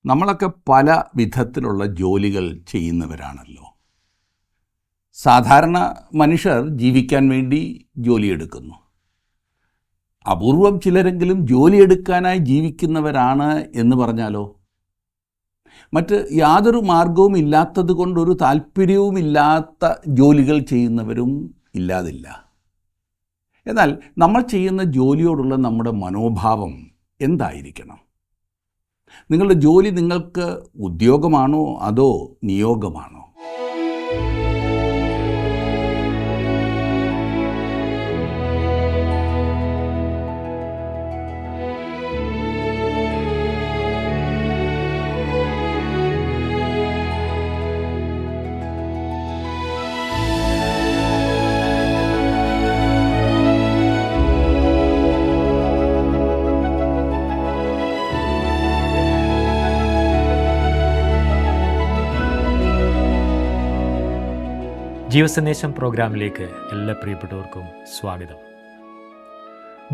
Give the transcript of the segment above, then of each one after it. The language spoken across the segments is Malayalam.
നമ്മളൊക്കെ പല വിധത്തിലുള്ള ജോലികൾ ചെയ്യുന്നവരാണല്ലോ. സാധാരണ മനുഷ്യർ ജീവിക്കാൻ വേണ്ടി ജോലിയെടുക്കുന്നു. അപൂർവം ചിലരെങ്കിലും ജോലിയെടുക്കാനായി ജീവിക്കുന്നവരാണ് എന്ന് പറഞ്ഞാലോ. മറ്റ് യാതൊരു മാർഗവും ഇല്ലാത്തത് കൊണ്ടൊരു താല്പര്യവുമില്ലാത്ത ജോലികൾ ചെയ്യുന്നവരും ഇല്ലാതില്ല. എന്നാൽ നമ്മൾ ചെയ്യുന്ന ജോലിയോടുള്ള നമ്മുടെ മനോഭാവം എന്തായിരിക്കണം? നിങ്ങളുടെ ജോലി നിങ്ങൾക്ക് ഉദ്യോഗമാണോ അതോ നിയോഗമാണോ? ജീവസന്ദേശം പ്രോഗ്രാമിലേക്ക് എല്ലാ പ്രിയപ്പെട്ടവർക്കും സ്വാഗതം.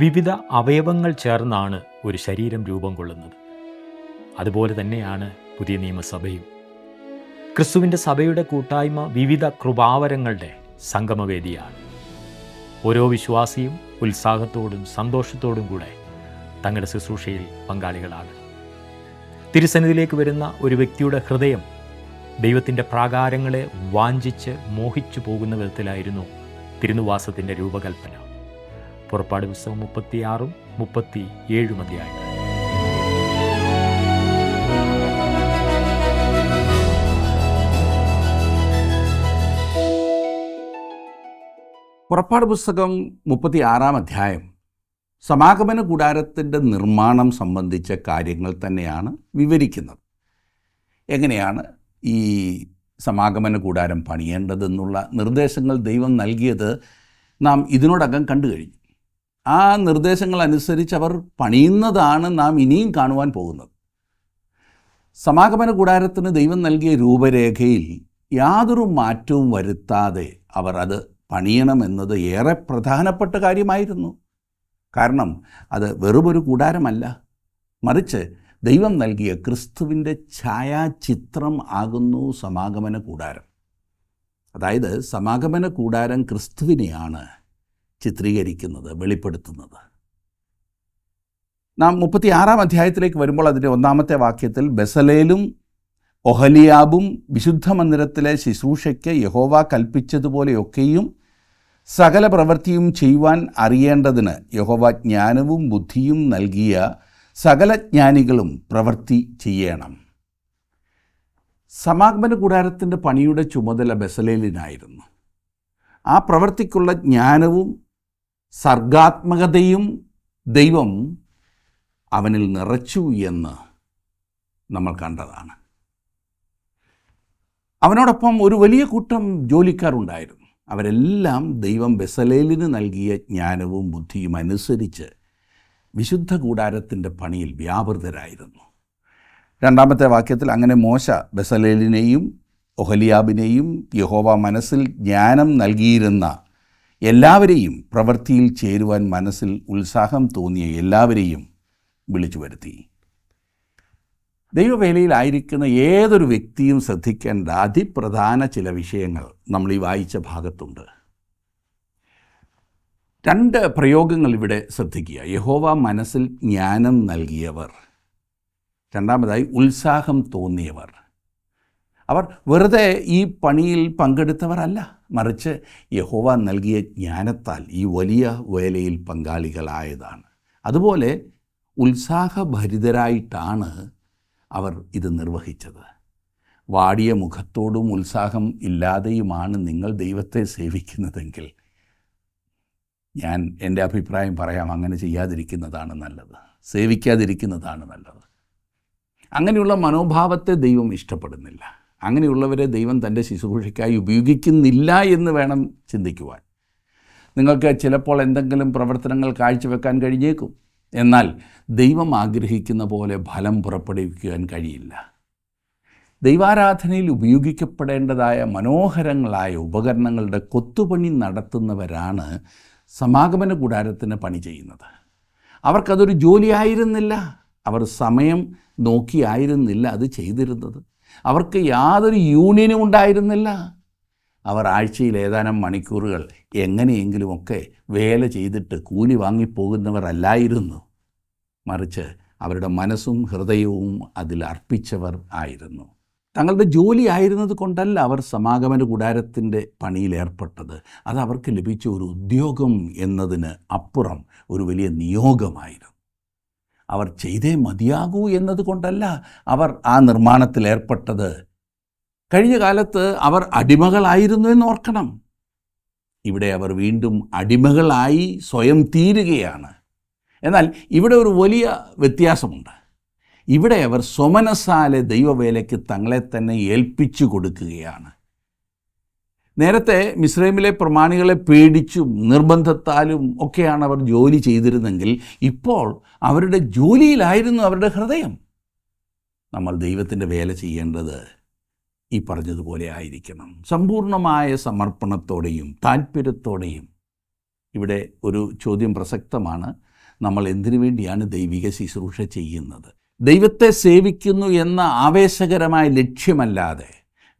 വിവിധ അവയവങ്ങൾ ചേർന്നാണ് ഒരു ശരീരം രൂപം കൊള്ളുന്നത്. അതുപോലെ തന്നെയാണ് പുതിയ നിയമസഭയും. ക്രിസ്തുവിൻ്റെ സഭയുടെ കൂട്ടായ്മ വിവിധ കൃപാവരങ്ങളുടെ സംഗമവേദിയാണ്. ഓരോ വിശ്വാസിയും ഉത്സാഹത്തോടും സന്തോഷത്തോടും കൂടെ തങ്ങളുടെ ശുശ്രൂഷയിൽ പങ്കാളികളാണ്. തിരുസന്നിധിയിലേക്ക് വരുന്ന ഒരു വ്യക്തിയുടെ ഹൃദയം ദൈവത്തിൻ്റെ പ്രാകാരങ്ങളെ വാഞ്ചിച്ച് മോഹിച്ചു പോകുന്ന വിധത്തിലായിരുന്നു തിരുനിവാസത്തിൻ്റെ രൂപകൽപ്പന. പുറപ്പാട് പുസ്തകം 36, 37 അധ്യായങ്ങൾ. പുറപ്പാട് പുസ്തകം 36 അധ്യായം സമാഗമന കൂടാരത്തിൻ്റെ നിർമ്മാണം സംബന്ധിച്ച കാര്യങ്ങൾ തന്നെയാണ് വിവരിക്കുന്നത്. എങ്ങനെയാണ് ഈ സമാഗമന കൂടാരം പണിയേണ്ടതെന്നുള്ള നിർദ്ദേശങ്ങൾ ദൈവം നൽകിയത് നാം ഇതിനോടകം കണ്ടു കഴിഞ്ഞു. ആ നിർദ്ദേശങ്ങൾ അനുസരിച്ച് അവർ പണിയുന്നതാണ് നാം ഇനിയും കാണുവാൻ പോകുന്നത്. സമാഗമന കൂടാരത്തിന് ദൈവം നൽകിയ രൂപരേഖയിൽ യാതൊരു മാറ്റവും വരുത്താതെ അവർ അത് പണിയണമെന്നത് ഏറെ പ്രധാനപ്പെട്ട കാര്യമായിരുന്നു. കാരണം അത് വെറുമൊരു കൂടാരമല്ല, മറിച്ച് ദൈവം നൽകിയ ക്രിസ്തുവിൻ്റെ ഛായാചിത്രം ആകുന്നു സമാഗമന കൂടാരം. അതായത് സമാഗമന കൂടാരം ക്രിസ്തുവിനെയാണ് ചിത്രീകരിക്കുന്നത്, വെളിപ്പെടുത്തുന്നത്. നാം 36 അധ്യായത്തിലേക്ക് വരുമ്പോൾ അതിൻ്റെ 1-ാമത്തെ വാക്യത്തിൽ ബെസലേലും ഒഹലിയാബും വിശുദ്ധ മന്ദിരത്തിലെ ശുശ്രൂഷയ്ക്ക് യഹോവ കൽപ്പിച്ചതുപോലെയൊക്കെയും സകല പ്രവൃത്തിയും ചെയ്യുവാൻ അറിയേണ്ടതിന് യഹോവ ജ്ഞാനവും ബുദ്ധിയും നൽകിയ സകല ജ്ഞാനികളും പ്രവൃത്തി ചെയ്യണം. സമാഗമന കൂടാരത്തിൻ്റെ പണിയുടെ ചുമതല ബെസലേലിനായിരുന്നു. ആ പ്രവൃത്തിക്കുള്ള ജ്ഞാനവും സർഗാത്മകതയും ദൈവം അവനിൽ നിറച്ചു എന്ന് നമ്മൾ കണ്ടതാണ്. അവനോടൊപ്പം ഒരു വലിയ കൂട്ടം ജോലിക്കാരുണ്ടായിരുന്നു. അവരെല്ലാം ദൈവം ബെസലേലിന് നൽകിയ ജ്ഞാനവും ബുദ്ധിയും അനുസരിച്ച് വിശുദ്ധ കൂടാരത്തിൻ്റെ പണിയിൽ വ്യാപൃതരായിരുന്നു. 2-ാമത്തെ വാക്യത്തിൽ അങ്ങനെ മോശ ബെസലേലിനെയും ഒഹലിയാബിനെയും യഹോവ മനസ്സിൽ ജ്ഞാനം നൽകിയിരുന്ന എല്ലാവരെയും പ്രവൃത്തിയിൽ ചേരുവാൻ മനസ്സിൽ ഉത്സാഹം തോന്നിയ എല്ലാവരെയും വിളിച്ചു വരുത്തി. ദൈവവേലയിലായിരിക്കുന്ന ഏതൊരു വ്യക്തിയും ശ്രദ്ധിക്കേണ്ട അതിപ്രധാന ചില വിഷയങ്ങൾ നമ്മൾ ഈ വായിച്ച ഭാഗത്തുണ്ട്. 2 പ്രയോഗങ്ങൾ ഇവിടെ ശ്രദ്ധിക്കുക. യഹോവ മനസ്സിൽ ജ്ഞാനം നൽകിയവർ, രണ്ടാമതായി ഉത്സാഹം തോന്നിയവർ. അവർ വെറുതെ ഈ പണിയിൽ പങ്കെടുത്തവരല്ല, മറിച്ച് യഹോവ നൽകിയ ജ്ഞാനത്താൽ ഈ വലിയ വേലയിൽ പങ്കാളികളായതാണ്. അതുപോലെ ഉത്സാഹഭരിതരായിട്ടാണ് അവർ ഇത് നിർവഹിച്ചത്. വാടിയ മുഖത്തോടും ഉത്സാഹം ഇല്ലാതെയുമാണ് നിങ്ങൾ ദൈവത്തെ സേവിക്കുന്നതെങ്കിൽ ഞാൻ എൻ്റെ അഭിപ്രായം പറയാം, അങ്ങനെ ചെയ്യാതിരിക്കുന്നതാണ് നല്ലത്, സേവിക്കാതിരിക്കുന്നതാണ് നല്ലത്. അങ്ങനെയുള്ള മനോഭാവത്തെ ദൈവം ഇഷ്ടപ്പെടുന്നില്ല. അങ്ങനെയുള്ളവരെ ദൈവം തൻ്റെ ശുശ്രൂഷയ്ക്കായി ഉപയോഗിക്കുന്നില്ല എന്ന് വേണം ചിന്തിക്കുവാൻ. നിങ്ങൾക്ക് ചിലപ്പോൾ എന്തെങ്കിലും പ്രവർത്തനങ്ങൾ കാഴ്ചവെക്കാൻ കഴിഞ്ഞേക്കും, എന്നാൽ ദൈവം ആഗ്രഹിക്കുന്ന പോലെ ഫലം പുറപ്പെടുവിക്കുവാൻ കഴിയില്ല. ദൈവാരാധനയിൽ ഉപയോഗിക്കപ്പെടേണ്ടതായ മനോഹരങ്ങളായ ഉപകരണങ്ങളുടെ കൊത്തുപണി നടത്തുന്നവരാണ് സമാഗമന കൂടാരത്തിന് പണി ചെയ്യുന്നത്. അവർക്കതൊരു ജോലിയായിരുന്നില്ല, അവർ സമയം നോക്കിയായിരുന്നില്ല അത് ചെയ്തിരുന്നത്. അവർക്ക് യാതൊരു യൂണിയനും ഉണ്ടായിരുന്നില്ല. അവർ ആഴ്ചയിൽ ഏതാനും മണിക്കൂറുകൾ എങ്ങനെയെങ്കിലുമൊക്കെ വേല ചെയ്തിട്ട് കൂലി വാങ്ങിപ്പോകുന്നവർ അല്ലായിരുന്നു. മറിച്ച് അവരുടെ മനസ്സും ഹൃദയവും അതിൽ അർപ്പിച്ചവർ ആയിരുന്നു. തങ്ങളുടെ ജോലി ആയിരുന്നത് കൊണ്ടല്ല അവർ സമാഗമന കൂടാരത്തിൻ്റെ പണിയിൽ ഏർപ്പെട്ടത്. അത് അവർക്ക് ലഭിച്ച ഒരു ഉദ്യോഗം എന്നതിന് അപ്പുറം ഒരു വലിയ നിയോഗമായിരുന്നു. അവർ ചെയ്തേ മതിയാകൂ എന്നതുകൊണ്ടല്ല അവർ ആ നിർമ്മാണത്തിൽ ഏർപ്പെട്ടത്. കഴിഞ്ഞ കാലത്ത് അവർ അടിമകളായിരുന്നു എന്നോർക്കണം. ഇവിടെ അവർ വീണ്ടും അടിമകളായി സ്വയം തീരുകയാണ്. എന്നാൽ ഇവിടെ ഒരു വലിയ വ്യത്യാസമുണ്ട്. ഇവിടെ അവർ സ്വമനസാലെ ദൈവവേലയ്ക്ക് തങ്ങളെ തന്നെ ഏൽപ്പിച്ചു കൊടുക്കുകയാണ്. നേരത്തെ മിസ്രൈമിലെ പ്രമാണികളെ പേടിച്ചും നിർബന്ധത്താലും ഒക്കെയാണ് അവർ ജോലി ചെയ്തിരുന്നെങ്കിൽ ഇപ്പോൾ അവരുടെ ജോലിയിലായിരുന്നു അവരുടെ ഹൃദയം. നമ്മൾ ദൈവത്തിൻ്റെ വേല ചെയ്യേണ്ടത് ഈ പറഞ്ഞതുപോലെ ആയിരിക്കണം. സമ്പൂർണമായ സമർപ്പണത്തോടെയും താല്പര്യത്തോടെയും. ഇവിടെ ഒരു ചോദ്യം പ്രസക്തമാണ്. നമ്മൾ എന്തിനു വേണ്ടിയാണ് ദൈവിക ശുശ്രൂഷ ചെയ്യുന്നത്? ദൈവത്തെ സേവിക്കുന്നു എന്ന ആവേശകരമായ ലക്ഷ്യമല്ലാതെ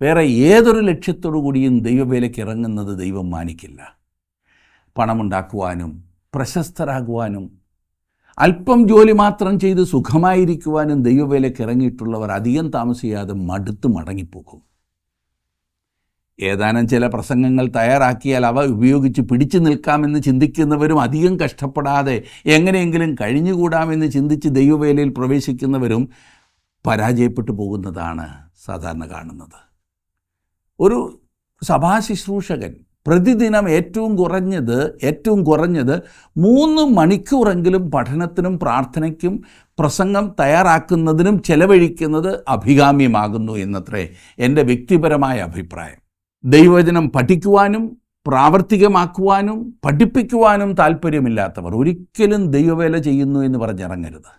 വേറെ ഏതൊരു ലക്ഷ്യത്തോടു കൂടിയും ദൈവവേലയ്ക്ക് ഇറങ്ങുന്നത് ദൈവം മാനിക്കില്ല. പണമുണ്ടാക്കുവാനും പ്രശസ്തരാകുവാനും അല്പം ജോലി മാത്രം ചെയ്ത് സുഖമായിരിക്കുവാനും ദൈവവേലയ്ക്ക് ഇറങ്ങിയിട്ടുള്ളവർ അധികം താമസിയാതെ മടുത്ത് മടങ്ങിപ്പോകും. ഏതാനും ചില പ്രസംഗങ്ങൾ തയ്യാറാക്കിയാൽ അവ ഉപയോഗിച്ച് പിടിച്ചു നിൽക്കാമെന്ന് ചിന്തിക്കുന്നവരും അധികം കഷ്ടപ്പെടാതെ എങ്ങനെയെങ്കിലും കഴിഞ്ഞുകൂടാമെന്ന് ചിന്തിച്ച് ദൈവവേലയിൽ പ്രവേശിക്കുന്നവരും പരാജയപ്പെട്ടു പോകുന്നതാണ് സാധാരണ കാണുന്നത്. ഒരു സഭാശുശ്രൂഷകൻ പ്രതിദിനം ഏറ്റവും കുറഞ്ഞത് 3 മണിക്കൂറെങ്കിലും പഠനത്തിനും പ്രാർത്ഥനയ്ക്കും പ്രസംഗം തയ്യാറാക്കുന്നതിനും ചെലവഴിക്കുന്നത് അഭികാമ്യമാകുന്നു എന്നത്രേ എൻ്റെ വ്യക്തിപരമായ അഭിപ്രായം. ദൈവവചനം പഠിക്കുവാനും പ്രാവർത്തികമാക്കുവാനും പഠിപ്പിക്കുവാനും താല്പര്യമില്ലാത്തവർ ഒരിക്കലും ദൈവവേല ചെയ്യുന്നു എന്ന് പറഞ്ഞിറങ്ങരുത്.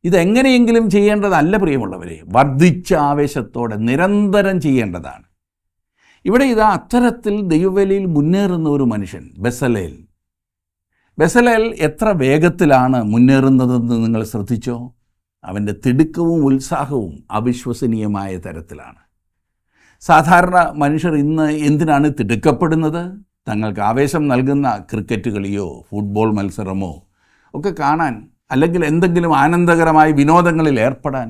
ഇതെങ്ങനെയെങ്കിലും ചെയ്യേണ്ടതല്ല പ്രിയമുള്ളവരെ. വർദ്ധിച്ച ആവേശത്തോടെ നിരന്തരം ചെയ്യേണ്ടതാണ്. ഇവിടെ ഇതാ അത്തരത്തിൽ ദൈവവേലയിൽ മുന്നേറുന്ന ഒരു മനുഷ്യൻ ബെസലേൽ എത്ര വേഗത്തിലാണ് മുന്നേറുന്നതെന്ന് നിങ്ങൾ ശ്രദ്ധിച്ചോ? അവൻ്റെ തിടുക്കവും ഉത്സാഹവും അവിശ്വസനീയമായ തരത്തിലാണ്. സാധാരണ മനുഷ്യർ ഇന്ന് എന്തിനാണ് തിടുക്കപ്പെടുന്നത്? തങ്ങൾക്ക് ആവേശം നൽകുന്ന ക്രിക്കറ്റ് കളിയോ ഫുട്ബോൾ മത്സരമോ ഒക്കെ കാണാൻ, അല്ലെങ്കിൽ എന്തെങ്കിലും ആനന്ദകരമായ വിനോദങ്ങളിൽ ഏർപ്പെടാൻ.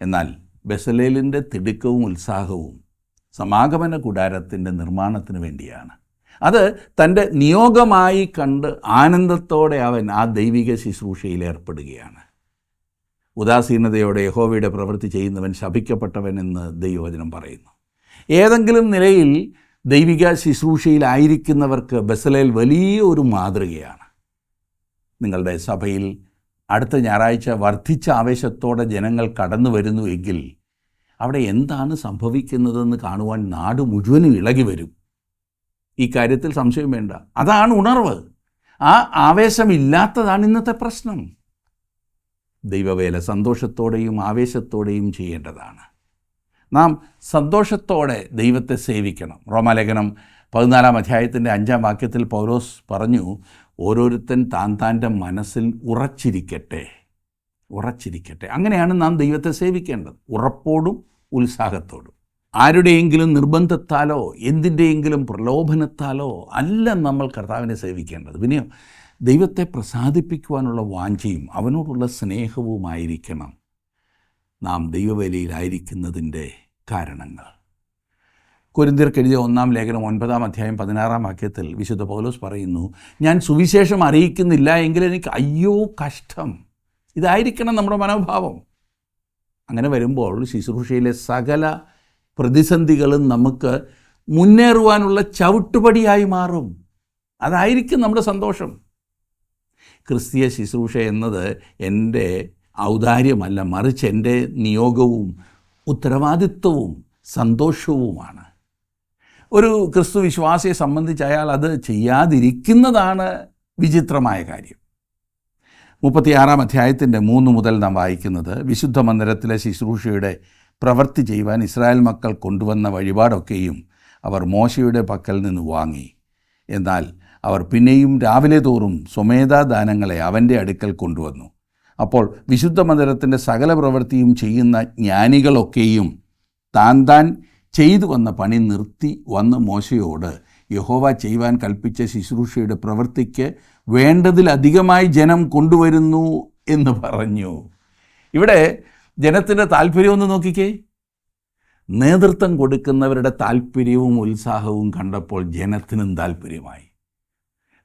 എന്നാൽ ബെസലേലിൻ്റെ തിടുക്കവും ഉത്സാഹവും സമാഗമന കൂടാരത്തിൻ്റെ നിർമ്മാണത്തിന് വേണ്ടിയാണ്. അത് തൻ്റെ നിയോഗമായി കണ്ട് ആനന്ദത്തോടെ അവൻ ആ ദൈവിക ശുശ്രൂഷയിൽ ഏർപ്പെടുകയാണ്. ഉദാസീനതയോടെ യഹോവയുടെ പ്രവൃത്തി ചെയ്യുന്നവൻ ശപിക്കപ്പെട്ടവൻ എന്ന് ദൈവവചനം പറയുന്നു. ഏതെങ്കിലും നിലയിൽ ദൈവിക ശുശ്രൂഷയിലായിരിക്കുന്നവർക്ക് ബെസലേൽ വലിയ ഒരു മാതൃകയാണ്. നിങ്ങളുടെ സഭയിൽ അടുത്ത ഞായറാഴ്ച വർദ്ധിച്ച ആവേശത്തോടെ ജനങ്ങൾ കടന്നു വരുന്നുവെങ്കിൽ അവിടെ എന്താണ് സംഭവിക്കുന്നതെന്ന് കാണുവാൻ നാട് മുഴുവനും ഇളകി വരും. ഈ കാര്യത്തിൽ സംശയം വേണ്ട. അതാണ് ഉണർവ്. ആ ആവേശമില്ലാത്തതാണ് ഇന്നത്തെ പ്രശ്നം. ദൈവവേല സന്തോഷത്തോടെയും ആവേശത്തോടെയും ചെയ്യേണ്ടതാണ്. നാം സന്തോഷത്തോടെ ദൈവത്തെ സേവിക്കണം. റോമാലേഖനം 14-ാം അധ്യായത്തിൻ്റെ 5-ാം വാക്യത്തിൽ പൗലോസ് പറഞ്ഞു, ഓരോരുത്തൻ താൻ്റെ മനസ്സിൽ ഉറച്ചിരിക്കട്ടെ. അങ്ങനെയാണ് നാം ദൈവത്തെ സേവിക്കേണ്ടത്, ഉറപ്പോടും ഉത്സാഹത്തോടും. ആരുടെയെങ്കിലും നിർബന്ധത്താലോ എന്തിൻ്റെയെങ്കിലും പ്രലോഭനത്താലോ അല്ല നമ്മൾ കർത്താവിനെ സേവിക്കേണ്ടത്. പിന്നെ ദൈവത്തെ പ്രസാദിപ്പിക്കുവാനുള്ള വാഞ്ചയും അവനോടുള്ള സ്നേഹവുമായിരിക്കണം നാം ദൈവവേലയിലായിരിക്കുന്നതിൻ്റെ കാരണങ്ങൾ. കൊരിന്ത്യർക്ക് എഴുതിയ 1-ാം ലേഖനം 9-ാം അധ്യായം 16-ാം വാക്യത്തിൽ വിശുദ്ധ പൗലോസ് പറയുന്നു, ഞാൻ സുവിശേഷം അറിയിക്കുന്നില്ല എങ്കിൽ എനിക്ക് അയ്യോ കഷ്ടം. ഇതായിരിക്കണം നമ്മുടെ മനോഭാവം. അങ്ങനെ വരുമ്പോൾ ശുശ്രൂഷയിലെ സകല പ്രതിസന്ധികളും നമുക്ക് മുന്നേറുവാനുള്ള ചവിട്ടുപടിയായി മാറും. അതായിരിക്കും നമ്മുടെ സന്തോഷം. ക്രിസ്തീയ ശുശ്രൂഷ എന്നത് എൻ്റെ ഔദാര്യമല്ല, മറിച്ച് എൻ്റെ നിയോഗവും ഉത്തരവാദിത്വവും സന്തോഷവുമാണ്. ഒരു ക്രിസ്തു വിശ്വാസിയെ സംബന്ധിച്ച് അയാൾ അത് ചെയ്യാതിരിക്കുന്നതാണ് വിചിത്രമായ കാര്യം. 36-ാം അധ്യായത്തിൻ്റെ 3 മുതൽ നാം വായിക്കുന്നത്, വിശുദ്ധ മന്ദിരത്തിലെ ശുശ്രൂഷയുടെ പ്രവൃത്തി ചെയ്യുവാൻ ഇസ്രായേൽ മക്കൾ കൊണ്ടുവന്ന വഴിപാടൊക്കെയും അവർ മോശയുടെ പക്കൽ നിന്ന് വാങ്ങി. എന്നാൽ അവർ പിന്നെയും രാവിലെ തോറും സ്വമേധാദാനങ്ങളെ അവൻ്റെ അടുക്കൽ കൊണ്ടുവന്നു. അപ്പോൾ വിശുദ്ധ മന്ദിരത്തിൻ്റെ സകല പ്രവൃത്തിയും ചെയ്യുന്ന ജ്ഞാനികളൊക്കെയും താൻ ചെയ്തു വന്ന പണി നിർത്തി വന്ന് മോശയോട് യഹോവ ചെയ്യുവാൻ കൽപ്പിച്ച ശുശ്രൂഷയുടെ പ്രവൃത്തിക്ക് വേണ്ടതിലധികമായി ജനം കൊണ്ടുവരുന്നു എന്ന് പറഞ്ഞു. ഇവിടെ ജനത്തിൻ്റെ താല്പര്യമൊന്ന് നോക്കിക്കേ. നേതൃത്വം കൊടുക്കുന്നവരുടെ താല്പര്യവും ഉത്സാഹവും കണ്ടപ്പോൾ ജനത്തിനും താല്പര്യമായി.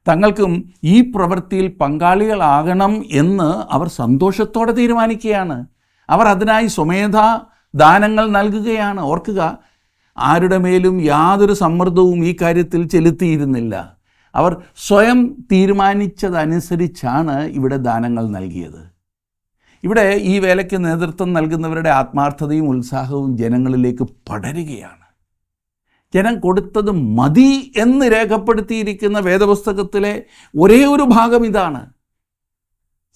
തങ്ങൾക്കും ഈ പ്രവൃത്തിയിൽ പങ്കാളികളാകണം എന്ന് അവർ സന്തോഷത്തോടെ തീരുമാനിക്കുകയാണ്. അവർ അതിനായി സ്വമേധാ ദാനങ്ങൾ നൽകുകയാണ്. ഓർക്കുക, ആരുടെ മേലും യാതൊരു സമ്മർദ്ദവും ഈ കാര്യത്തിൽ ചെലുത്തിയിരുന്നില്ല. അവർ സ്വയം തീരുമാനിച്ചതനുസരിച്ചാണ് ഇവിടെ ദാനങ്ങൾ നൽകിയത്. ഇവിടെ ഈ വേലയ്ക്ക് നേതൃത്വം നൽകുന്നവരുടെ ആത്മാർത്ഥതയും ഉത്സാഹവും ജനങ്ങളിലേക്ക് പടരുകയാണ്. ജനം കൊടുത്തത് മതി എന്ന് രേഖപ്പെടുത്തിയിരിക്കുന്ന വേദപുസ്തകത്തിലെ ഒരേ ഒരു ഭാഗം ഇതാണ്.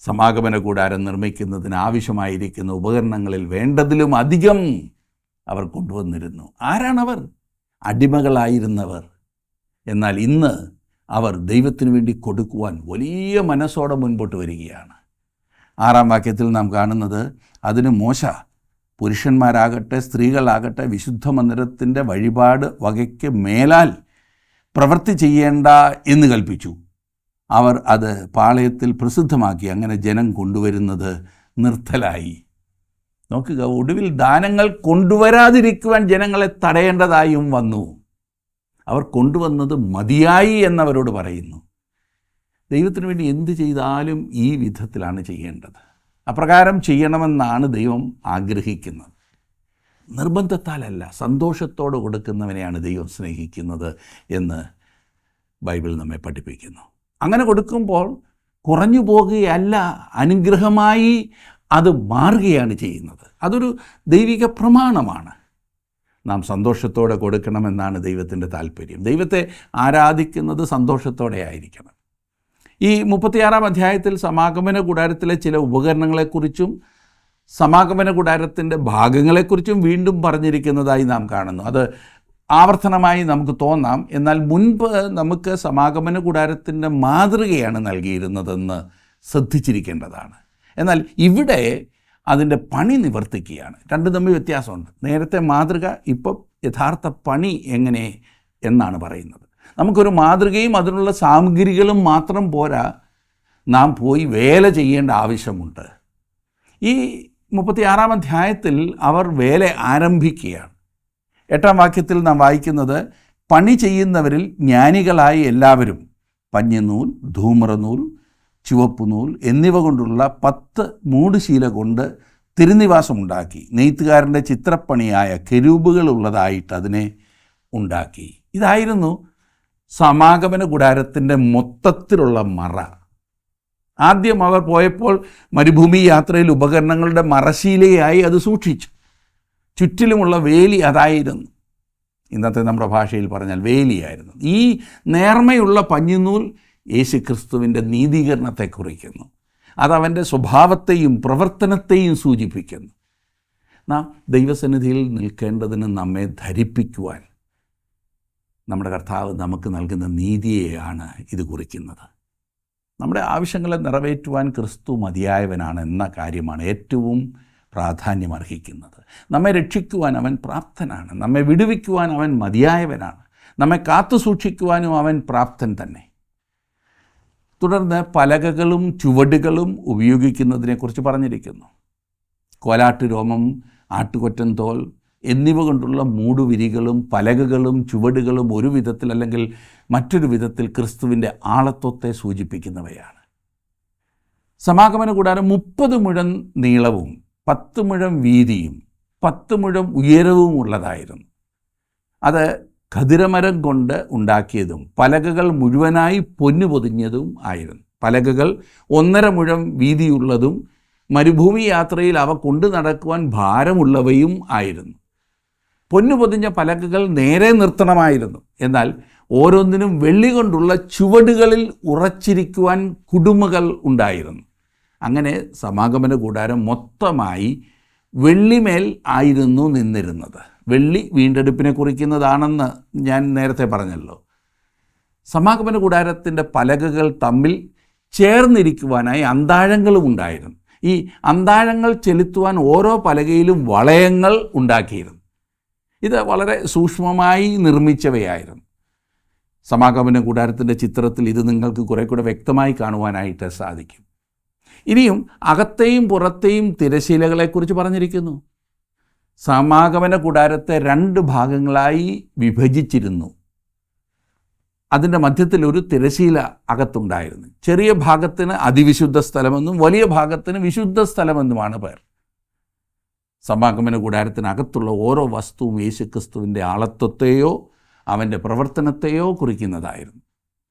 സമാഗമന കൂടാരം നിർമ്മിക്കുന്നതിന് ആവശ്യമായിരിക്കുന്ന ഉപകരണങ്ങളിൽ വേണ്ടതിലും അധികം അവർ കൊണ്ടുവന്നിരുന്നു. ആരാണവർ? അടിമകളായിരുന്നവർ. എന്നാൽ ഇന്ന് അവർ ദൈവത്തിനു വേണ്ടി കൊടുക്കുവാൻ വലിയ മനസ്സോടെ മുൻപോട്ട് വരികയാണ്. 6-ാം വാക്യത്തിൽ നാം കാണുന്നത്, അതിന് മോശ പുരുഷന്മാരാകട്ടെ സ്ത്രീകളാകട്ടെ വിശുദ്ധ മന്ദിരത്തിൻ്റെ വഴിപാട് വകയ്ക്ക് മേലാൽ പ്രവൃത്തി ചെയ്യേണ്ട എന്ന് കൽപ്പിച്ചു. അവർ അത് പാളയത്തിൽ പ്രസിദ്ധമാക്കി. അങ്ങനെ ജനം കൊണ്ടുവരുന്നത് നിർത്തലായി. നോക്കുക, ഒടുവിൽ ദാനങ്ങൾ കൊണ്ടുവരാതിരിക്കുവാൻ ജനങ്ങളെ തടയേണ്ടതായും വന്നു. അവർ കൊണ്ടുവന്നത് മതിയായി എന്നവരോട് പറയുന്നു. ദൈവത്തിന് വേണ്ടി എന്ത് ചെയ്താലും ഈ വിധത്തിലാണ് ചെയ്യേണ്ടത്. അപ്രകാരം ചെയ്യണമെന്നാണ് ദൈവം ആഗ്രഹിക്കുന്നത്. നിർബന്ധത്താലല്ല, സന്തോഷത്തോടെ കൊടുക്കുന്നവനെയാണ് ദൈവം സ്നേഹിക്കുന്നത് എന്ന് ബൈബിൾ നമ്മെ പഠിപ്പിക്കുന്നു. അങ്ങനെ കൊടുക്കുമ്പോൾ കുറഞ്ഞു പോകുകയല്ല, അനുഗ്രഹമായി അത് മാറുകയാണ് ചെയ്യുന്നത്. അതൊരു ദൈവിക പ്രമാണമാണ്. നാം സന്തോഷത്തോടെ കൊടുക്കണമെന്നാണ് ദൈവത്തിൻ്റെ താല്പര്യം. ദൈവത്തെ ആരാധിക്കുന്നത് സന്തോഷത്തോടെ ആയിരിക്കണം. ഈ 36-ാം അധ്യായത്തിൽ സമാഗമന കൂടാരത്തിലെ ചില ഉപകരണങ്ങളെക്കുറിച്ചും സമാഗമന കൂടാരത്തിൻ്റെ ഭാഗങ്ങളെക്കുറിച്ചും വീണ്ടും പറഞ്ഞിരിക്കുന്നതായി നാം കാണുന്നു. അത് ആവർത്തനമായി നമുക്ക് തോന്നാം. എന്നാൽ മുൻപ് നമുക്ക് സമാഗമന കൂടാരത്തിൻ്റെ മാതൃകയാണ് നൽകിയിരുന്നതെന്ന് ശ്രദ്ധിച്ചിരിക്കേണ്ടതാണ്. എന്നാൽ ഇവിടെ അതിൻ്റെ പണി നിവർത്തിക്കുകയാണ്. രണ്ടും തമ്മിൽ വ്യത്യാസമുണ്ട്. നേരത്തെ മാതൃക, ഇപ്പം യഥാർത്ഥ പണി എങ്ങനെ എന്നാണ് പറയുന്നത്. നമുക്കൊരു മാതൃകയും അതിനുള്ള സാമഗ്രികളും മാത്രം പോരാ, നാം പോയി വേല ചെയ്യേണ്ട ആവശ്യമുണ്ട്. ഈ 36-ാം അധ്യായത്തിൽ അവർ വേല ആരംഭിക്കുകയാണ്. 8-ാം വാക്യത്തിൽ നാം വായിക്കുന്നത്, പണി ചെയ്യുന്നവരിൽ ജ്ഞാനികളായ എല്ലാവരും പഞ്ഞിനൂൽ, ധൂമ്രനൂൽ, ചുവപ്പുനൂൽ എന്നിവ കൊണ്ടുള്ള 10 മൂടുശീല കൊണ്ട് തിരുനിവാസമുണ്ടാക്കി. നെയ്ത്തുകാരൻ്റെ ചിത്രപ്പണിയായ കെരൂബുകളുള്ളതായിട്ട് അതിനെ ഉണ്ടാക്കി. ഇതായിരുന്നു സമാഗമന കൂടാരത്തിൻ്റെ മൊത്തത്തിലുള്ള മറ. ആദ്യം അവർ പോയപ്പോൾ മരുഭൂമി യാത്രയിൽ ഉപകരണങ്ങളുടെ മറശീലയായി അത് സൂക്ഷിച്ചു. ചുറ്റിലുമുള്ള വേലി അതായിരുന്നു. ഇന്നത്തെ നമ്മുടെ ഭാഷയിൽ പറഞ്ഞാൽ വേലിയായിരുന്നു. ഈ നേർമയുള്ള പഞ്ഞിനൂൽ യേശുക്രിസ്തുവിൻ്റെ നീതീകരണത്തെ കുറിക്കുന്നു. അതവൻ്റെ സ്വഭാവത്തെയും പ്രവർത്തനത്തെയും സൂചിപ്പിക്കുന്നു. നാം ദൈവസന്നിധിയിൽ നിൽക്കേണ്ടതിന് നമ്മെ ധരിപ്പിക്കുവാൻ നമ്മുടെ കർത്താവ് നമുക്ക് നൽകുന്ന നീതിയെയാണ് ഇത് കുറിക്കുന്നത്. നമ്മുടെ ആവശ്യങ്ങളെ നിറവേറ്റുവാൻ ക്രിസ്തു മതിയായവനാണ് എന്ന കാര്യമാണ് ഏറ്റവും പ്രാധാന്യമർഹിക്കുന്നത്. നമ്മെ രക്ഷിക്കുവാൻ അവൻ പ്രാപ്തനാണ്. നമ്മെ വിടുവിക്കുവാൻ അവൻ മതിയായവനാണ്. നമ്മെ കാത്തു സൂക്ഷിക്കുവാനും അവൻ പ്രാപ്തൻ തന്നെ. തുടർന്ന് പലകകളും ചുവടുകളും ഉപയോഗിക്കുന്നതിനെക്കുറിച്ച് പറഞ്ഞിരിക്കുന്നു. കോലാട്ട് രോമം, ആട്ടുകൊറ്റൻ തോൽ എന്നിവ കൊണ്ടുള്ള മൂടുവിരികളും പലകകളും ചുവടുകളും ഒരു വിധത്തിൽ അല്ലെങ്കിൽ മറ്റൊരു വിധത്തിൽ ക്രിസ്തുവിൻ്റെ ആളത്വത്തെ സൂചിപ്പിക്കുന്നവയാണ്. സമാഗമന കൂടാരം 30 മുഴം നീളവും 10 മുഴം വീതിയും 10 മുഴം ഉയരവും ഉള്ളതായിരുന്നു. അത് ഖദിരമരം കൊണ്ട് ഉണ്ടാക്കിയതും പലകകൾ മുഴുവനായി പൊന്നു പൊതിഞ്ഞതും ആയിരുന്നു. പലകകൾ 1.5 മുഴം വീതിയുള്ളതും മരുഭൂമി യാത്രയിൽ അവ കൊണ്ടു നടക്കുവാൻ ഭാരമുള്ളവയും ആയിരുന്നു. പൊന്നു പൊതിഞ്ഞ പലകകൾ നേരെ നിർത്തണമായിരുന്നു. എന്നാൽ ഓരോന്നിനും വെള്ളി കൊണ്ടുള്ള ചുവടുകളിൽ ഉറച്ചിരിക്കുവാൻ കുടുമകൾ ഉണ്ടായിരുന്നു. അങ്ങനെ സമാഗമന കൂടാരം മൊത്തമായി വെള്ളിമേൽ ആയിരുന്നു നിന്നിരുന്നത്. വെള്ളി വീണ്ടെടുപ്പിനെ കുറിക്കുന്നതാണെന്ന് ഞാൻ നേരത്തെ പറഞ്ഞല്ലോ. സമാഗമന കൂടാരത്തിൻ്റെ പലകകൾ തമ്മിൽ ചേർന്നിരിക്കുവാനായി അന്താഴങ്ങളും ഉണ്ടായിരുന്നു. ഈ അന്താഴങ്ങൾ ചെലുത്തുവാൻ ഓരോ പലകയിലും വളയങ്ങൾ ഉണ്ടാക്കിയിരുന്നു. ഇത് വളരെ സൂക്ഷ്മമായി നിർമ്മിച്ചവയായിരുന്നു. സമാഗമന കൂടാരത്തിൻ്റെ ചിത്രത്തിൽ ഇത് നിങ്ങൾക്ക് കുറേ കൂടെ വ്യക്തമായി കാണുവാനായിട്ട് സാധിക്കും. ഇനിയും അകത്തെയും പുറത്തെയും തിരശീലകളെക്കുറിച്ച് പറഞ്ഞിരിക്കുന്നു. സമാഗമന കൂടാരത്തെ 2 ഭാഗങ്ങളായി വിഭജിച്ചിരുന്നു. അതിൻ്റെ മധ്യത്തിൽ ഒരു തിരശീല അകത്തുണ്ടായിരുന്നു. ചെറിയ ഭാഗത്തിന് അതിവിശുദ്ധ സ്ഥലമെന്നും വലിയ ഭാഗത്തിന് വിശുദ്ധ സ്ഥലമെന്നുമാണ് പേർ. സമാഗമന കൂടാരത്തിനകത്തുള്ള ഓരോ വസ്തുവും യേശുക്രിസ്തുവിൻ്റെ ആളത്വത്തെയോ അവൻ്റെ പ്രവർത്തനത്തെയോ കുറിക്കുന്നതായിരുന്നു.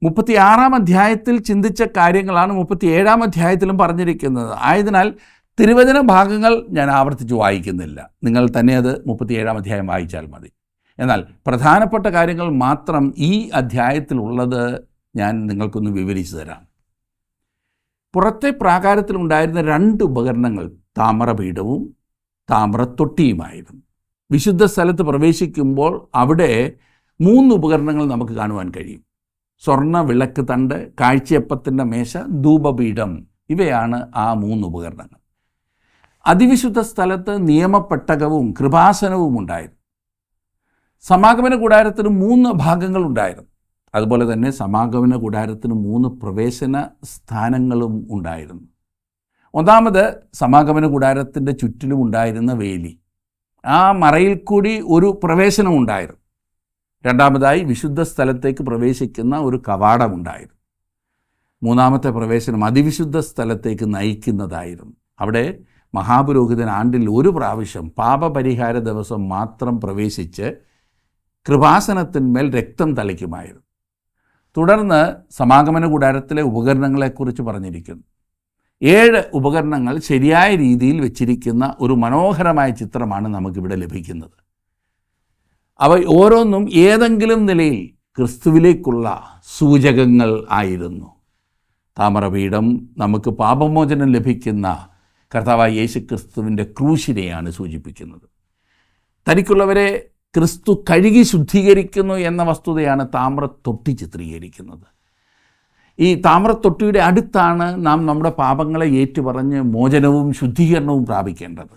36-ാം അധ്യായത്തിൽ ചിന്തിച്ച കാര്യങ്ങളാണ് 37-ാം അധ്യായത്തിലും പറഞ്ഞിരിക്കുന്നത്. ആയതിനാൽ തിരുവചന ഭാഗങ്ങൾ ഞാൻ ആവർത്തിച്ച് വായിക്കുന്നില്ല. നിങ്ങൾ തന്നെ അത് 37-ാം അധ്യായം വായിച്ചാൽ മതി. എന്നാൽ പ്രധാനപ്പെട്ട കാര്യങ്ങൾ മാത്രം ഈ അധ്യായത്തിലുള്ളത് ഞാൻ നിങ്ങൾക്കൊന്ന് വിവരിച്ചു തരാം. പുറത്തെ പ്രാകാരത്തിലുണ്ടായിരുന്ന 2 ഉപകരണങ്ങൾ താമ്രപീഠവും താമ്രത്തൊട്ടിയുമായിരുന്നു. വിശുദ്ധ സ്ഥലത്ത് പ്രവേശിക്കുമ്പോൾ അവിടെ 3 ഉപകരണങ്ങൾ നമുക്ക് കാണുവാൻ കഴിയും. സ്വർണ്ണ വിളക്ക് തണ്ട്, കാഴ്ചയപ്പത്തിൻ്റെ മേശ, ധൂപപീഠം. ഇവയാണ് ആ 3 ഉപകരണങ്ങൾ. അതിവിശുദ്ധ സ്ഥലത്ത് നിയമപ്പെട്ടകവും കൃപാസനവും ഉണ്ടായിരുന്നു. സമാഗമന കൂടാരത്തിന് 3 ഭാഗങ്ങളുണ്ടായിരുന്നു. അതുപോലെ തന്നെ സമാഗമന കൂടാരത്തിന് 3 പ്രവേശന സ്ഥാനങ്ങളും ഉണ്ടായിരുന്നു. ഒന്നാമത് സമാഗമന കൂടാരത്തിൻ്റെ ചുറ്റിലും ഉണ്ടായിരുന്ന വേലി. ആ മറയിൽ കൂടി ഒരു പ്രവേശനം ഉണ്ടായിരുന്നു. രണ്ടാമതായി വിശുദ്ധ സ്ഥലത്തേക്ക് പ്രവേശിക്കുന്ന ഒരു കവാടമുണ്ടായിരുന്നു. 3-ാമത്തെ പ്രവേശനം അതിവിശുദ്ധ സ്ഥലത്തേക്ക് നയിക്കുന്നതായിരുന്നു. അവിടെ മഹാപുരോഹിതൻ ആണ്ടിൽ 1 പ്രാവശ്യം പാപപരിഹാര ദിവസം മാത്രം പ്രവേശിച്ച് കൃപാസനത്തിന്മേൽ രക്തം തളിക്കുമായിരുന്നു. തുടർന്ന് സമാഗമന കൂടാരത്തിലെ ഉപകരണങ്ങളെക്കുറിച്ച് പറഞ്ഞിരിക്കുന്നു. 7 ഉപകരണങ്ങൾ ശരിയായ രീതിയിൽ വെച്ചിരിക്കുന്ന ഒരു മനോഹരമായ ചിത്രമാണ് നമുക്കിവിടെ ലഭിക്കുന്നത്. അവ ഓരോന്നും ഏതെങ്കിലും നിലയിൽ ക്രിസ്തുവിലേക്കുള്ള സൂചകങ്ങൾ ആയിരുന്നു. താമ്രപീഠം നമുക്ക് പാപമോചനം ലഭിക്കുന്ന കർത്താവായ യേശു ക്രിസ്തുവിൻ്റെ ക്രൂശിനെയാണ് സൂചിപ്പിക്കുന്നത്. തനിക്കുള്ളവരെ ക്രിസ്തു കഴുകി ശുദ്ധീകരിക്കുന്നു എന്ന വസ്തുതയാണ് താമ്രത്തൊട്ടി ചിത്രീകരിക്കുന്നത്. ഈ താമ്രത്തൊട്ടിയുടെ അടുത്താണ് നാം നമ്മുടെ പാപങ്ങളെ ഏറ്റുപറഞ്ഞ് മോചനവും ശുദ്ധീകരണവും പ്രാപിക്കേണ്ടത്.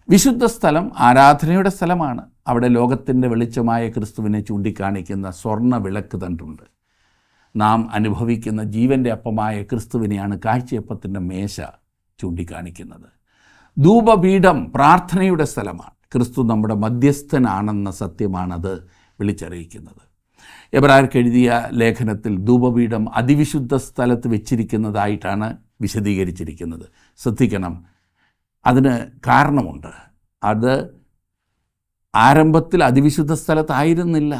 വിശുദ്ധ സ്ഥലം ആരാധനയുടെ സ്ഥലമാണ്. അവിടെ ലോകത്തിൻ്റെ വെളിച്ചമായ ക്രിസ്തുവിനെ ചൂണ്ടിക്കാണിക്കുന്ന സ്വർണ്ണ വിളക്ക് തണ്ടുണ്ട്. നാം അനുഭവിക്കുന്ന ജീവൻ്റെ അപ്പമായ ക്രിസ്തുവിനെയാണ് കാഴ്ചയപ്പത്തിൻ്റെ മേശ ചൂണ്ടിക്കാണിക്കുന്നത്. ധൂപപീഠം പ്രാർത്ഥനയുടെ സ്ഥലമാണ്. ക്രിസ്തു നമ്മുടെ മധ്യസ്ഥനാണെന്ന സത്യമാണത് വിളിച്ചറിയിക്കുന്നത്. എബ്രായർക്ക് എഴുതിയ ലേഖനത്തിൽ ധൂപപീഠം അതിവിശുദ്ധ സ്ഥലത്ത് വെച്ചിരിക്കുന്നതായിട്ടാണ് വിശദീകരിച്ചിരിക്കുന്നത്. ശ്രദ്ധിക്കണം, അതിന് കാരണമുണ്ട്. അത് ആരംഭത്തിൽ അതിവിശുദ്ധ സ്ഥലത്തായിരുന്നില്ല,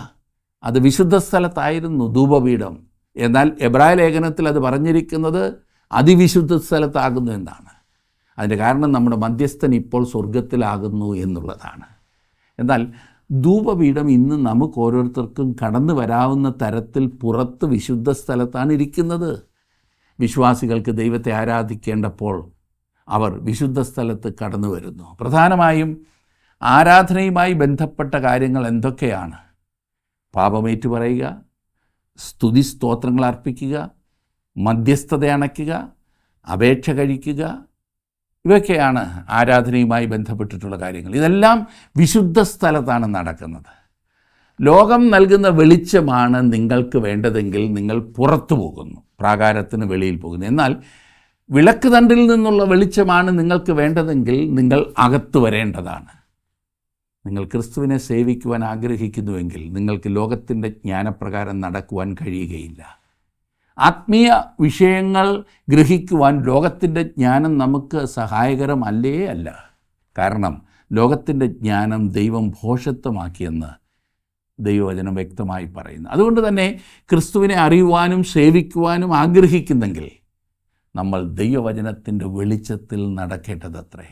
അത് വിശുദ്ധ സ്ഥലത്തായിരുന്നു ധൂപപീഠം. എന്നാൽ എബ്രായ ലേഖനത്തിൽ അത് പറഞ്ഞിരിക്കുന്നത് അതിവിശുദ്ധ സ്ഥലത്താകുന്നു എന്നാണ്. അതിൻ്റെ കാരണം നമ്മുടെ മധ്യസ്ഥൻ ഇപ്പോൾ സ്വർഗത്തിലാകുന്നു എന്നുള്ളതാണ്. എന്നാൽ ധൂപപീഠം ഇന്ന് നമുക്ക് ഓരോരുത്തർക്കും കടന്നു വരാവുന്ന തരത്തിൽ പുറത്ത് വിശുദ്ധ സ്ഥലത്താണ് ഇരിക്കുന്നത്. വിശ്വാസികൾക്ക് ദൈവത്തെ ആരാധിക്കേണ്ടപ്പോൾ അവർ വിശുദ്ധ സ്ഥലത്ത് കടന്നു വരുന്നു. പ്രധാനമായും ആരാധനയുമായി ബന്ധപ്പെട്ട കാര്യങ്ങൾ എന്തൊക്കെയാണ്? പാപമേറ്റു പറയുക, സ്തുതി സ്തോത്രങ്ങൾ അർപ്പിക്കുക, മധ്യസ്ഥത അണയ്ക്കുക, അപേക്ഷ കഴിക്കുക, ഇവയൊക്കെയാണ് ആരാധനയുമായി ബന്ധപ്പെട്ടിട്ടുള്ള കാര്യങ്ങൾ. ഇതെല്ലാം വിശുദ്ധ സ്ഥലത്താണ് നടക്കുന്നത്. ലോകം നൽകുന്ന വെളിച്ചമാണ് നിങ്ങൾക്ക് വേണ്ടതെങ്കിൽ നിങ്ങൾ പുറത്തു പോകുന്നു, പ്രാകാരത്തിന് വെളിയിൽ പോകുന്നു. എന്നാൽ വിളക്ക് തണ്ടിൽ നിന്നുള്ള വെളിച്ചമാണ് നിങ്ങൾക്ക് വേണ്ടതെങ്കിൽ നിങ്ങൾ അകത്ത് വരേണ്ടതാണ്. നിങ്ങൾ ക്രിസ്തുവിനെ സേവിക്കുവാൻ ആഗ്രഹിക്കുന്നുവെങ്കിൽ നിങ്ങൾക്ക് ലോകത്തിൻ്റെ ജ്ഞാനപ്രകാരം നടക്കുവാൻ കഴിയുകയില്ല. ആത്മീയ വിഷയങ്ങൾ ഗ്രഹിക്കുവാൻ ലോകത്തിൻ്റെ ജ്ഞാനം നമുക്ക് സഹായകരമല്ലേ അല്ല. കാരണം ലോകത്തിൻ്റെ ജ്ഞാനം ദൈവം ഭോഷത്വമാക്കിയെന്ന് ദൈവവചനം വ്യക്തമായി പറയുന്നു. അതുകൊണ്ട് തന്നെ ക്രിസ്തുവിനെ അറിയുവാനും സേവിക്കുവാനും ആഗ്രഹിക്കുന്നെങ്കിൽ നമ്മൾ ദൈവവചനത്തിൻ്റെ വെളിച്ചത്തിൽ നടക്കേണ്ടതത്രേ.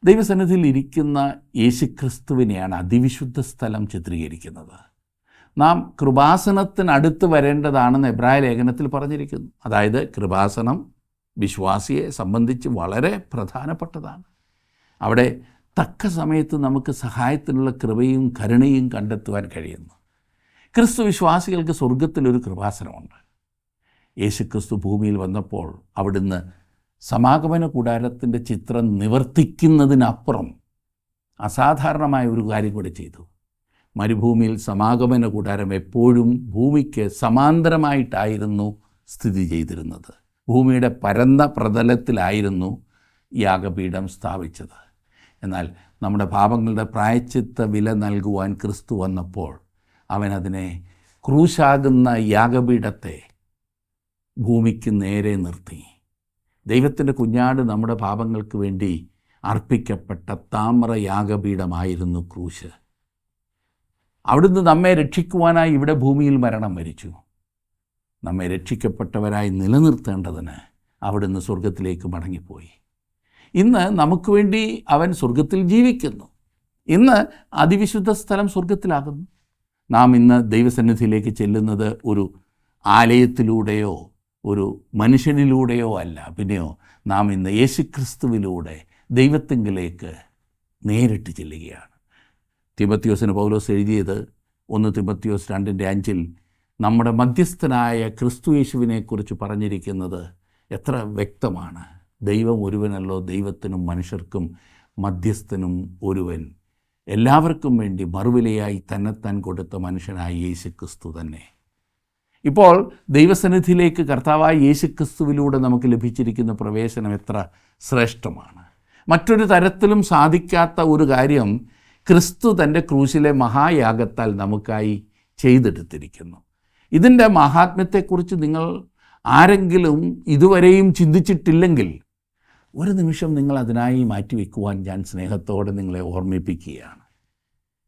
ദൈവസന്നിധിയിൽ ഇരിക്കുന്ന യേശുക്രിസ്തുവിനെയാണ് അതിവിശുദ്ധ സ്ഥലം ചിത്രീകരിക്കുന്നത്. നാം കൃപാസനത്തിനടുത്ത് വരേണ്ടതാണെന്ന് എബ്രായ ലേഖനത്തിൽ പറഞ്ഞിരിക്കുന്നു. അതായത് കൃപാസനം വിശ്വാസിയെ സംബന്ധിച്ച് വളരെ പ്രധാനപ്പെട്ടതാണ്. അവിടെ തക്ക സമയത്ത് നമുക്ക് സഹായത്തിനുള്ള കൃപയും കരുണയും കണ്ടെത്തുവാൻ കഴിയുന്നു. ക്രിസ്തു വിശ്വാസികൾക്ക് സ്വർഗത്തിലൊരു കൃപാസനമുണ്ട്. യേശുക്രിസ്തു ഭൂമിയിൽ വന്നപ്പോൾ അവിടുന്ന് സമാഗമന കൂടാരത്തിൻ്റെ ചിത്രം നിവർത്തിക്കുന്നതിനപ്പുറം അസാധാരണമായ ഒരു കാര്യം കൂടെ ചെയ്തു. മരുഭൂമിയിൽ സമാഗമന കൂടാരം എപ്പോഴും ഭൂമിക്ക് സമാന്തരമായിട്ടായിരുന്നു സ്ഥിതി ചെയ്തിരുന്നത്. ഭൂമിയുടെ പരന്ന പ്രതലത്തിലായിരുന്നു യാഗപീഠം സ്ഥാപിച്ചത്. എന്നാൽ നമ്മുടെ പാപങ്ങളുടെ പ്രായശ്ചിത്ത വില നൽകുവാൻ ക്രിസ്തു വന്നപ്പോൾ അവനതിനെ ക്രൂശാകുന്ന യാഗപീഠത്തെ ഭൂമിക്ക് നേരെ നിർത്തി. ദൈവത്തിൻ്റെ കുഞ്ഞാട് നമ്മുടെ പാപങ്ങൾക്ക് വേണ്ടി അർപ്പിക്കപ്പെട്ട താമ്ര യാഗപീഠമായിരുന്നു ക്രൂശ്. അവിടുന്ന് നമ്മെ രക്ഷിക്കുവാനായി ഇവിടെ ഭൂമിയിൽ മരണം വരിച്ചു. നമ്മെ രക്ഷിക്കപ്പെട്ടവരായി നിലനിർത്തേണ്ടതിന് അവിടുന്ന് സ്വർഗത്തിലേക്ക് മടങ്ങിപ്പോയി. ഇന്ന് നമുക്ക് വേണ്ടി അവൻ സ്വർഗത്തിൽ ജീവിക്കുന്നു. ഇന്ന് അതിവിശുദ്ധ സ്ഥലം സ്വർഗത്തിലാകുന്നു. നാം ഇന്ന് ദൈവസന്നിധിയിലേക്ക് ചെല്ലുന്നത് ഒരു ആലയത്തിലൂടെയോ ഒരു മനുഷ്യനിലൂടെയോ അല്ല, പിന്നെയോ നാം ഇന്ന് യേശുക്രിസ്തുവിലൂടെ ദൈവത്തിങ്കലേക്ക് നേരിട്ട് ചെല്ലുകയാണ്. തിമോത്തിയോസിന് പൗലോസ് എഴുതിയത് 1 തിമോത്തിയോസ് 2:5 നമ്മുടെ മധ്യസ്ഥനായ ക്രിസ്തു യേശുവിനെക്കുറിച്ച് പറഞ്ഞിരിക്കുന്നത് എത്ര വ്യക്തമാണ്. ദൈവം ഒരുവനല്ലോ, ദൈവത്തിനും മനുഷ്യർക്കും മധ്യസ്ഥനും ഒരുവൻ, എല്ലാവർക്കും വേണ്ടി മറുവിലയായി തന്നെത്താൻ കൊടുത്ത മനുഷ്യനായ യേശുക്രിസ്തു തന്നെ. ഇപ്പോൾ ദൈവസന്നിധിയിലേക്ക് കർത്താവായ യേശുക്രിസ്തുവിലൂടെ നമുക്ക് ലഭിച്ചിരിക്കുന്ന പ്രവേശനം എത്ര ശ്രേഷ്ഠമാണ്. മറ്റൊരു തരത്തിലും സാധിക്കാത്ത ഒരു കാര്യം ക്രിസ്തു തൻ്റെ ക്രൂശിലെ മഹായാഗത്താൽ നമുക്കായി ചെയ്തെടുത്തിരിക്കുന്നു. ഇതിൻ്റെ മഹാത്മ്യത്തെക്കുറിച്ച് നിങ്ങൾ ആരെങ്കിലും ഇതുവരെയും ചിന്തിച്ചിട്ടില്ലെങ്കിൽ ഒരു നിമിഷം നിങ്ങൾ അതിനായി മാറ്റിവെക്കുവാൻ ഞാൻ സ്നേഹത്തോടെ നിങ്ങളെ ഓർമ്മിപ്പിക്കുകയാണ്.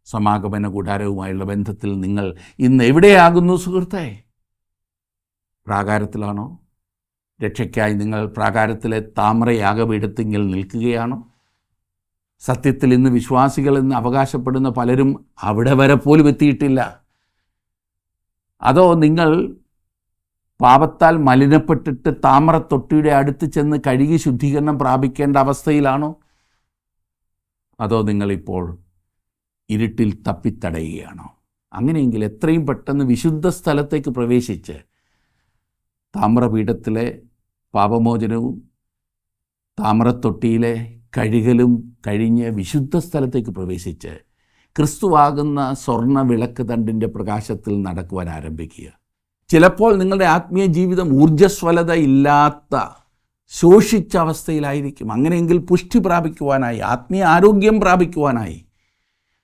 സമാഗമന കൂടാരവുമായുള്ള ബന്ധത്തിൽ നിങ്ങൾ ഇന്ന് എവിടെയാകുന്നു സുഹൃത്തേ? പ്രാകാരത്തിലാണോ? രക്ഷയ്ക്കായി നിങ്ങൾ പ്രാകാരത്തിലെ താമ്ര യാഗപീഠത്തിങ്കിൽ നിൽക്കുകയാണോ? സത്യത്തിൽ ഇന്ന് വിശ്വാസികളെന്ന് അവകാശപ്പെടുന്ന പലരും അവിടെ വരെ പോലും എത്തിയിട്ടില്ല. അതോ നിങ്ങൾ പാപത്താൽ മലിനപ്പെട്ടിട്ട് താമ്ര തൊട്ടിയുടെ അടുത്ത് ചെന്ന് കഴുകി ശുദ്ധീകരണം പ്രാപിക്കേണ്ട അവസ്ഥയിലാണോ? അതോ നിങ്ങളിപ്പോൾ ഇരുട്ടിൽ തപ്പിത്തടയുകയാണോ? അങ്ങനെയെങ്കിൽ എത്രയും പെട്ടെന്ന് വിശുദ്ധ സ്ഥലത്തേക്ക് പ്രവേശിച്ച് താമ്രപീഠത്തിലെ പാപമോചനവും താമ്രത്തൊട്ടിയിലെ കഴുകലും കഴിഞ്ഞ് വിശുദ്ധ സ്ഥലത്തേക്ക് പ്രവേശിച്ച് ക്രിസ്തുവാകുന്ന സ്വർണ്ണ വിളക്ക് തണ്ടിൻ്റെ പ്രകാശത്തിൽ നടക്കുവാൻ ആരംഭിക്കുക. ചിലപ്പോൾ നിങ്ങളുടെ ആത്മീയ ജീവിതം ഊർജ്ജസ്വലത ഇല്ലാത്ത ശോഷിച്ച അവസ്ഥയിലായിരിക്കും. അങ്ങനെയെങ്കിൽ പുഷ്ടി പ്രാപിക്കുവാനായി, ആത്മീയ ആരോഗ്യം പ്രാപിക്കുവാനായി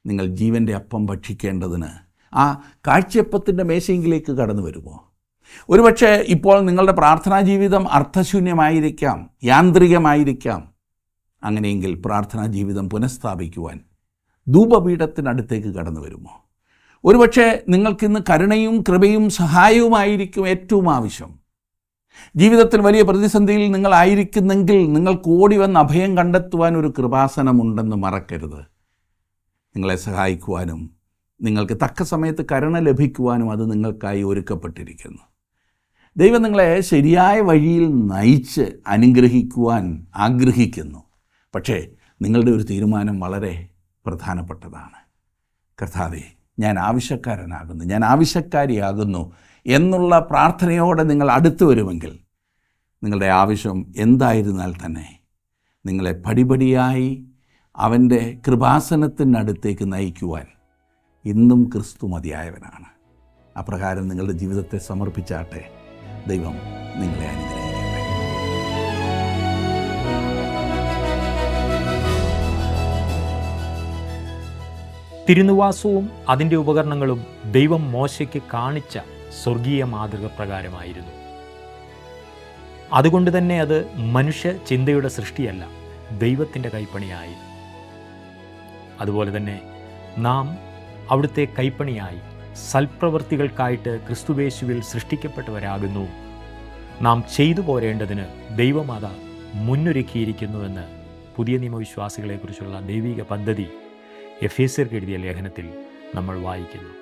നിങ്ങൾ ജീവൻ്റെ അപ്പം ഭക്ഷിക്കേണ്ടതിന് ആ കാഴ്ചയപ്പത്തിൻ്റെ മേശയെങ്കിലേക്ക് കടന്നു വരുമോ? ഒരുപക്ഷെ ഇപ്പോൾ നിങ്ങളുടെ പ്രാർത്ഥനാ ജീവിതം അർത്ഥശൂന്യമായിരിക്കാം, യാന്ത്രികമായിരിക്കാം. അങ്ങനെയെങ്കിൽ പ്രാർത്ഥനാ ജീവിതം പുനഃസ്ഥാപിക്കുവാൻ ധൂപപീഠത്തിനടുത്തേക്ക് കടന്നു വരുമോ? ഒരുപക്ഷെ നിങ്ങൾക്കിന്ന് കരുണയും കൃപയും സഹായവുമായിരിക്കും ഏറ്റവും ആവശ്യം. ജീവിതത്തിൽ വലിയ പ്രതിസന്ധിയിൽ നിങ്ങളായിരിക്കുന്നെങ്കിൽ നിങ്ങൾക്ക് ഓടി വന്ന് അഭയം കണ്ടെത്തുവാൻ ഒരു കൃപാസനമുണ്ടെന്ന് മറക്കരുത്. നിങ്ങളെ സഹായിക്കുവാനും നിങ്ങൾക്ക് തക്ക സമയത്ത് കരുണ ലഭിക്കുവാനും അത് നിങ്ങൾക്കായി ഒരുക്കപ്പെട്ടിരിക്കുന്നു. ദൈവം നിങ്ങളെ ശരിയായ വഴിയിൽ നയിച്ച് അനുഗ്രഹിക്കുവാൻ ആഗ്രഹിക്കുന്നു. പക്ഷേ നിങ്ങളുടെ ഒരു തീരുമാനം വളരെ പ്രധാനപ്പെട്ടതാണ്. കർത്താവേ, ഞാൻ ആവശ്യക്കാരനാകുന്നു, ഞാൻ ആവശ്യക്കാരിയാകുന്നു എന്നുള്ള പ്രാർത്ഥനയോടെ നിങ്ങൾ അടുത്തു വരുമെങ്കിൽ നിങ്ങളുടെ ആവശ്യം എന്തായിരുന്നാൽ തന്നെ നിങ്ങളെ പടിപടിയായി അവൻ്റെ കൃപാസനത്തിനടുത്തേക്ക് നയിക്കുവാൻ ഇന്നും ക്രിസ്തു മതിയായവനാണ്. അപ്രകാരം നിങ്ങളുടെ ജീവിതത്തെ സമർപ്പിച്ചാട്ടെ. ദൈവം നിങ്ങളെ അനുഗ്രഹിക്കട്ടെ. തിരുനിവാസവും അതിൻ്റെ ഉപകരണങ്ങളും ദൈവം മോശയ്ക്ക് കാണിച്ച സ്വർഗീയ മാതൃക പ്രകാരമായിരുന്നു. അതുകൊണ്ട് തന്നെ അത് മനുഷ്യ ചിന്തയുടെ സൃഷ്ടിയല്ല, ദൈവത്തിൻ്റെ കൈപ്പണിയായി. അതുപോലെ തന്നെ നാം അവിടുത്തെ കൈപ്പണിയായി സൽപ്രവൃത്തികൾക്കായിട്ട് ക്രിസ്തുവേശുവിൽ സൃഷ്ടിക്കപ്പെട്ടവരാകുന്നു. നാം ചെയ്തു പോരേണ്ടതിന് ദൈവം അത് മുന്നൊരുക്കിയിരിക്കുന്നുവെന്ന് പുതിയ നിയമവിശ്വാസികളെക്കുറിച്ചുള്ള ദൈവിക പദ്ധതി എഫേസ്യർക്ക് എഴുതിയ ലേഖനത്തിൽ നമ്മൾ വായിക്കുന്നു.